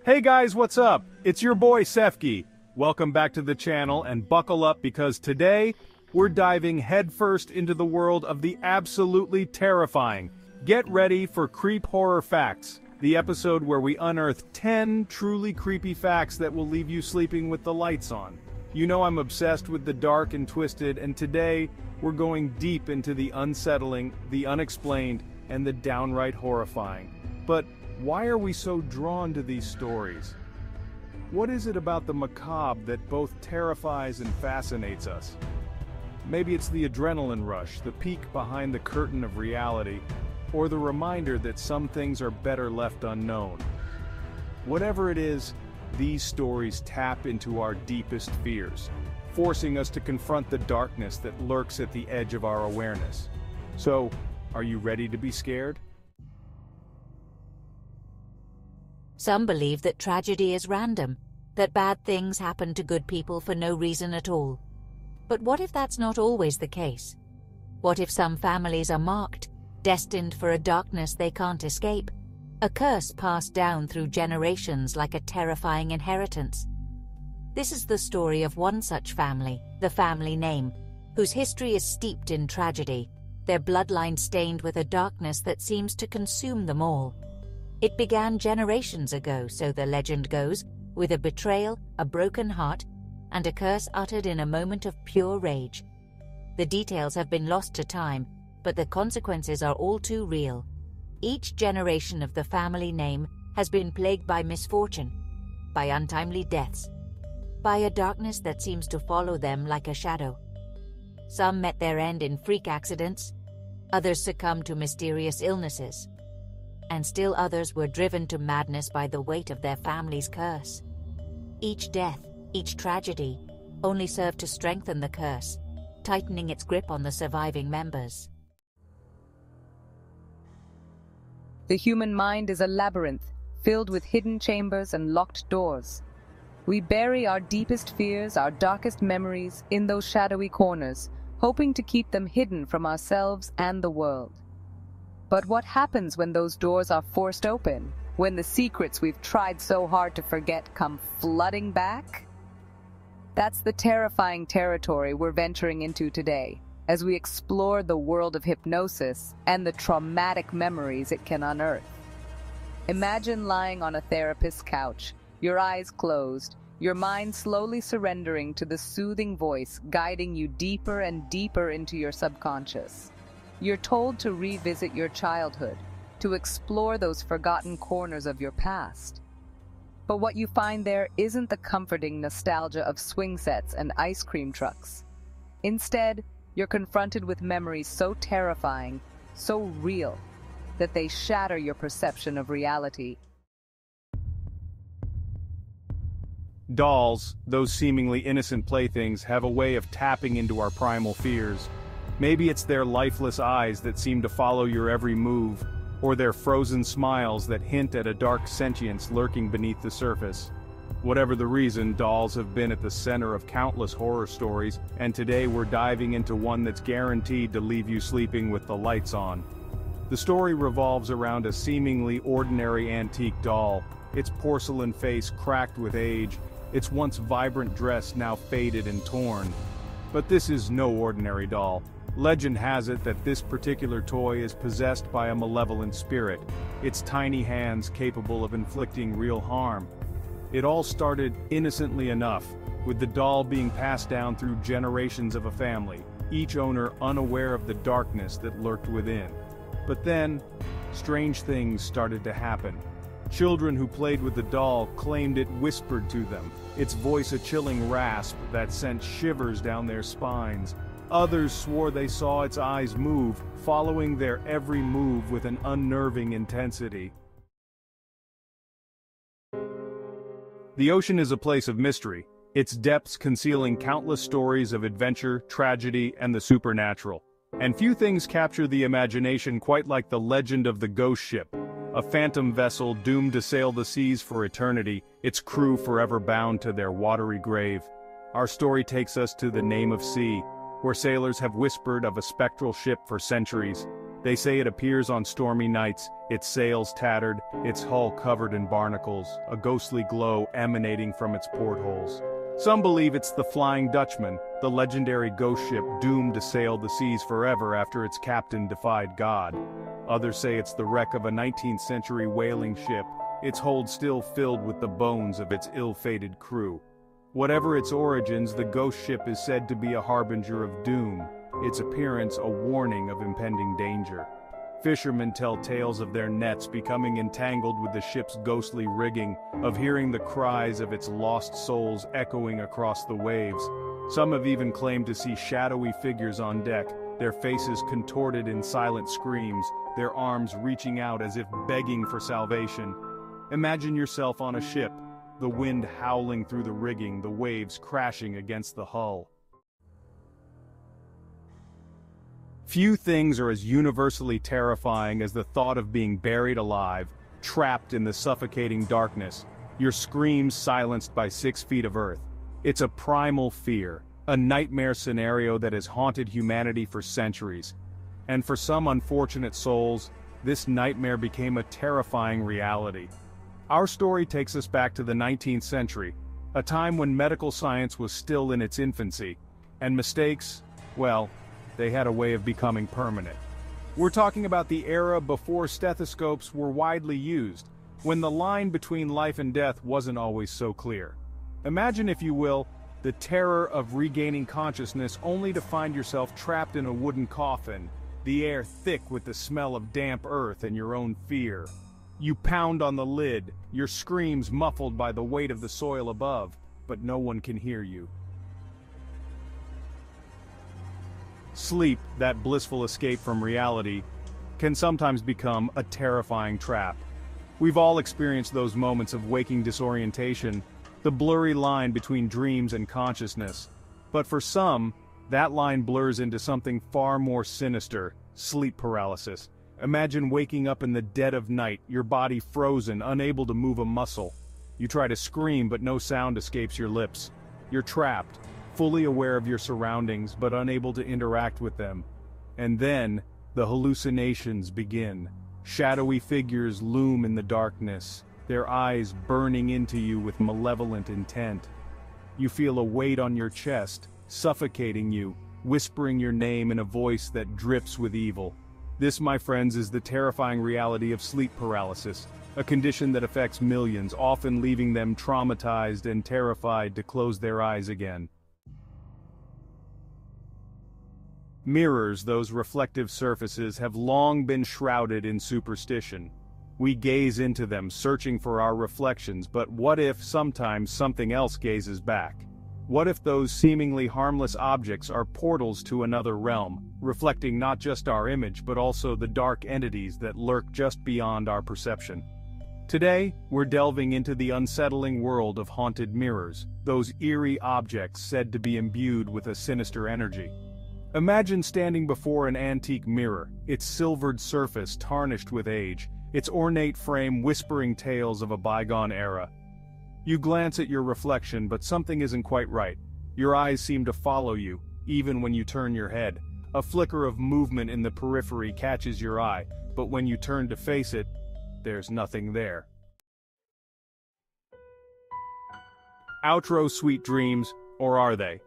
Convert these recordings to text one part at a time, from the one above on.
Hey guys, what's up? It's your boy Sefki. Welcome back to the channel and buckle up because today, we're diving headfirst into the world of the absolutely terrifying. Get ready for Creep Horror Facts, the episode where we unearth 10 truly creepy facts that will leave you sleeping with the lights on. You know I'm obsessed with the dark and twisted, and today, we're going deep into the unsettling, the unexplained, and the downright horrifying. But why are we so drawn to these stories? What is it about the macabre that both terrifies and fascinates us? Maybe it's the adrenaline rush, the peek behind the curtain of reality, or the reminder that some things are better left unknown. Whatever it is, these stories tap into our deepest fears, forcing us to confront the darkness that lurks at the edge of our awareness. So, are you ready to be scared? Some believe that tragedy is random, that bad things happen to good people for no reason at all. But what if that's not always the case? What if some families are marked, destined for a darkness they can't escape? A curse passed down through generations like a terrifying inheritance. This is the story of one such family, the family name, whose history is steeped in tragedy, their bloodline stained with a darkness that seems to consume them all. It began generations ago, so the legend goes, with a betrayal, a broken heart, and a curse uttered in a moment of pure rage. The details have been lost to time, but the consequences are all too real. Each generation of the family name has been plagued by misfortune, by untimely deaths, by a darkness that seems to follow them like a shadow. Some met their end in freak accidents, others succumbed to mysterious illnesses, and still others were driven to madness by the weight of their family's curse. Each death, each tragedy, only served to strengthen the curse, tightening its grip on the surviving members. The human mind is a labyrinth, filled with hidden chambers and locked doors. We bury our deepest fears, our darkest memories, in those shadowy corners, hoping to keep them hidden from ourselves and the world. But what happens when those doors are forced open? When the secrets we've tried so hard to forget come flooding back? That's the terrifying territory we're venturing into today, as we explore the world of hypnosis and the traumatic memories it can unearth. Imagine lying on a therapist's couch, your eyes closed, your mind slowly surrendering to the soothing voice guiding you deeper and deeper into your subconscious. You're told to revisit your childhood, to explore those forgotten corners of your past. But what you find there isn't the comforting nostalgia of swing sets and ice cream trucks. Instead, you're confronted with memories so terrifying, so real, that they shatter your perception of reality. Dolls, those seemingly innocent playthings, have a way of tapping into our primal fears. Maybe it's their lifeless eyes that seem to follow your every move, or their frozen smiles that hint at a dark sentience lurking beneath the surface. Whatever the reason, dolls have been at the center of countless horror stories, and today we're diving into one that's guaranteed to leave you sleeping with the lights on. The story revolves around a seemingly ordinary antique doll, its porcelain face cracked with age, its once vibrant dress now faded and torn. But this is no ordinary doll. Legend has it that this particular toy is possessed by a malevolent spirit, its tiny hands capable of inflicting real harm. It all started innocently enough, with the doll being passed down through generations of a family, each owner unaware of the darkness that lurked within. But then, strange things started to happen. Children who played with the doll claimed it whispered to them, its voice a chilling rasp that sent shivers down their spines. Others swore they saw its eyes move, following their every move with an unnerving intensity. The ocean is a place of mystery, its depths concealing countless stories of adventure, tragedy, and the supernatural. And few things capture the imagination quite like the legend of the ghost ship, a phantom vessel doomed to sail the seas for eternity, its crew forever bound to their watery grave. Our story takes us to the Name of Sea, where sailors have whispered of a spectral ship for centuries. They say it appears on stormy nights, its sails tattered, its hull covered in barnacles, a ghostly glow emanating from its portholes. Some believe it's the Flying Dutchman, the legendary ghost ship doomed to sail the seas forever after its captain defied God. Others say it's the wreck of a 19th century whaling ship, its hold still filled with the bones of its ill-fated crew. Whatever its origins, the ghost ship is said to be a harbinger of doom, its appearance a warning of impending danger. Fishermen tell tales of their nets becoming entangled with the ship's ghostly rigging, of hearing the cries of its lost souls echoing across the waves. Some have even claimed to see shadowy figures on deck, their faces contorted in silent screams, their arms reaching out as if begging for salvation. Imagine yourself on a ship, the wind howling through the rigging, the waves crashing against the hull. Few things are as universally terrifying as the thought of being buried alive, trapped in the suffocating darkness, your screams silenced by 6 feet of earth. It's a primal fear, a nightmare scenario that has haunted humanity for centuries. And for some unfortunate souls, this nightmare became a terrifying reality. Our story takes us back to the 19th century, a time when medical science was still in its infancy, and mistakes, well, they had a way of becoming permanent. We're talking about the era before stethoscopes were widely used, when the line between life and death wasn't always so clear. Imagine, if you will, the terror of regaining consciousness only to find yourself trapped in a wooden coffin, the air thick with the smell of damp earth and your own fear. You pound on the lid, your screams muffled by the weight of the soil above, but no one can hear you. Sleep, that blissful escape from reality, can sometimes become a terrifying trap. We've all experienced those moments of waking disorientation, the blurry line between dreams and consciousness. But for some, that line blurs into something far more sinister: sleep paralysis. Imagine waking up in the dead of night, your body frozen, unable to move a muscle. You try to scream, but no sound escapes your lips. You're trapped, fully aware of your surroundings but unable to interact with them. And then, the hallucinations begin. Shadowy figures loom in the darkness, their eyes burning into you with malevolent intent. You feel a weight on your chest, suffocating you, whispering your name in a voice that drips with evil. This, my friends, is the terrifying reality of sleep paralysis, a condition that affects millions, often leaving them traumatized and terrified to close their eyes again. Mirrors, those reflective surfaces, have long been shrouded in superstition. We gaze into them, searching for our reflections, but what if sometimes something else gazes back? What if those seemingly harmless objects are portals to another realm, reflecting not just our image but also the dark entities that lurk just beyond our perception? Today, we're delving into the unsettling world of haunted mirrors, those eerie objects said to be imbued with a sinister energy. Imagine standing before an antique mirror, its silvered surface tarnished with age, its ornate frame whispering tales of a bygone era. You glance at your reflection, but something isn't quite right. Your eyes seem to follow you, even when you turn your head. A flicker of movement in the periphery catches your eye, but when you turn to face it, there's nothing there. Outro, sweet dreams, or are they?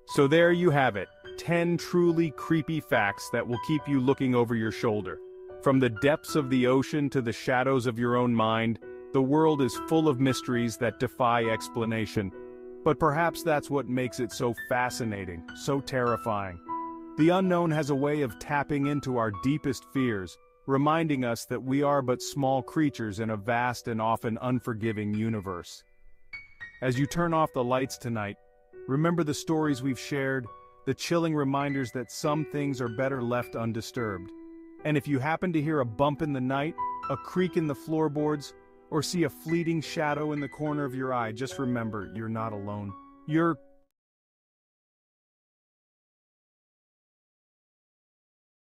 So there you have it, 10 truly creepy facts that will keep you looking over your shoulder. From the depths of the ocean to the shadows of your own mind, the world is full of mysteries that defy explanation. But perhaps that's what makes it so fascinating, so terrifying. The unknown has a way of tapping into our deepest fears, reminding us that we are but small creatures in a vast and often unforgiving universe. As you turn off the lights tonight, remember the stories we've shared, the chilling reminders that some things are better left undisturbed. And if you happen to hear a bump in the night, a creak in the floorboards, or see a fleeting shadow in the corner of your eye, just remember, you're not alone. You're